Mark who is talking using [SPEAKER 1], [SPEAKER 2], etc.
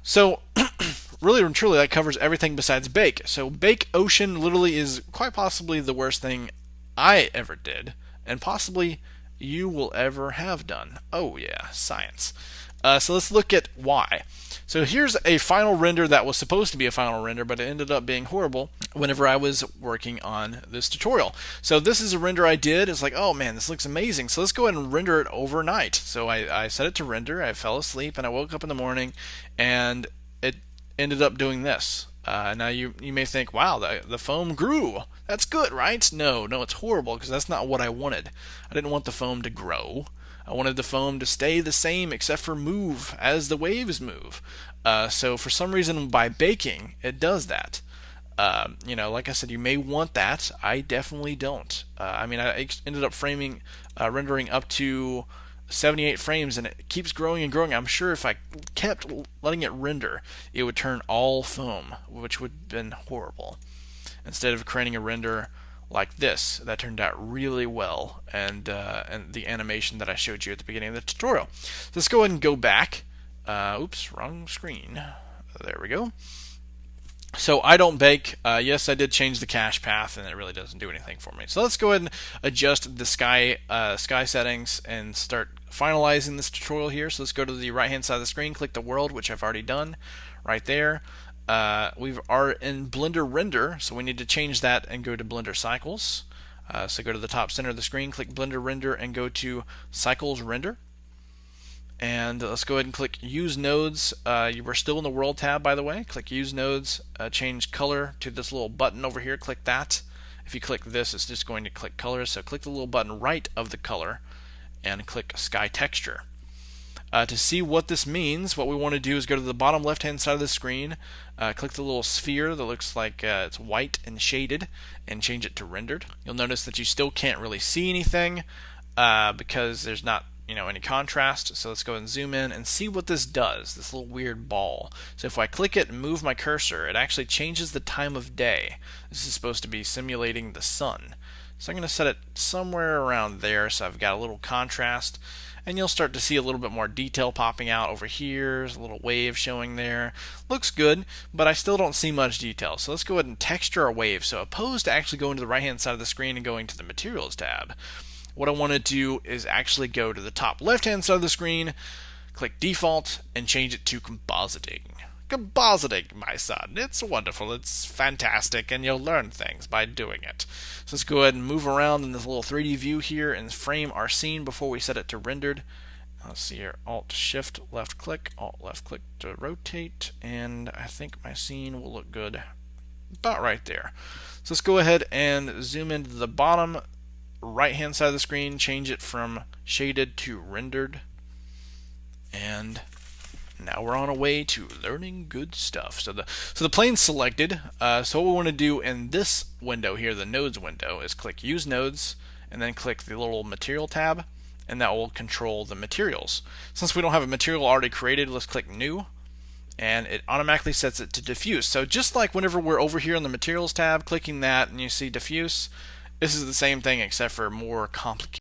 [SPEAKER 1] So really and truly, that covers everything besides bake. So bake Ocean literally is quite possibly the worst thing I ever did, and possibly you will ever have done. Oh yeah, science. So let's look at why. So here's a final render that was supposed to be a final render, but it ended up being horrible whenever I was working on this tutorial. So this is a render I did. It's like, oh man, this looks amazing. So let's go ahead and render it overnight. So I set it to render. I fell asleep and I woke up in the morning, and it ended up doing this. Now you may think, wow, the foam grew. That's good, right? No, it's horrible because that's not what I wanted. I didn't want the foam to grow. I wanted the foam to stay the same except for move as the waves move. So for some reason, by baking, it does that. Like I said, you may want that. I definitely don't. I ended up rendering up to 78 frames, and it keeps growing and growing. I'm sure if I kept letting it render, it would turn all foam, which would have been horrible. Instead of creating a render like this, that turned out really well, and the animation that I showed you at the beginning of the tutorial. So let's go ahead and go back. Oops, wrong screen. There we go. So I don't bake. Yes, I did change the cache path, and it really doesn't do anything for me. So let's go ahead and adjust the sky settings and start finalizing this tutorial here. So let's go to the right-hand side of the screen, click the world, which I've already done right there. We are in Blender Render, so we need to change that and go to Blender Cycles. So go to the top center of the screen, click Blender Render, and go to Cycles Render. And let's go ahead and click Use Nodes. You were still in the World tab, by the way. Click Use Nodes, change color to this little button over here. Click that. If you click this, it's just going to click colors. So click the little button right of the color and click Sky Texture. To see what this means, what we want to do is go to the bottom left-hand side of the screen, click the little sphere that looks like it's white and shaded, and change it to rendered. You'll notice that you still can't really see anything because there's not any contrast. So let's go and zoom in and see what this does, this little weird ball. So if I click it and move my cursor, it actually changes the time of day. This is supposed to be simulating the sun. So I'm going to set it somewhere around there so I've got a little contrast, and you'll start to see a little bit more detail popping out over here. There's a little wave showing there. Looks good, but I still don't see much detail. So let's go ahead and texture our wave. So opposed to actually going to the right hand side of the screen and going to the materials tab, what I want to do is actually go to the top left hand side of the screen, click default, and change it to compositing. Compositing, my son. It's wonderful, it's fantastic, and you'll learn things by doing it. So let's go ahead and move around in this little 3D view here and frame our scene before we set it to rendered. Let's see here, Alt Shift left click, Alt left click to rotate, and I think my scene will look good about right there. So let's go ahead and zoom into the bottom right hand side of the screen, change it from shaded to rendered, and now we're on our way to learning good stuff. So the plane's selected. So what we want to do in this window here, the nodes window, is click Use Nodes and then click the little material tab, and that will control the materials. Since we don't have a material already created, let's click New, and it automatically sets it to diffuse. So just like whenever we're over here on the materials tab, clicking that and you see diffuse, this is the same thing except for more complicated.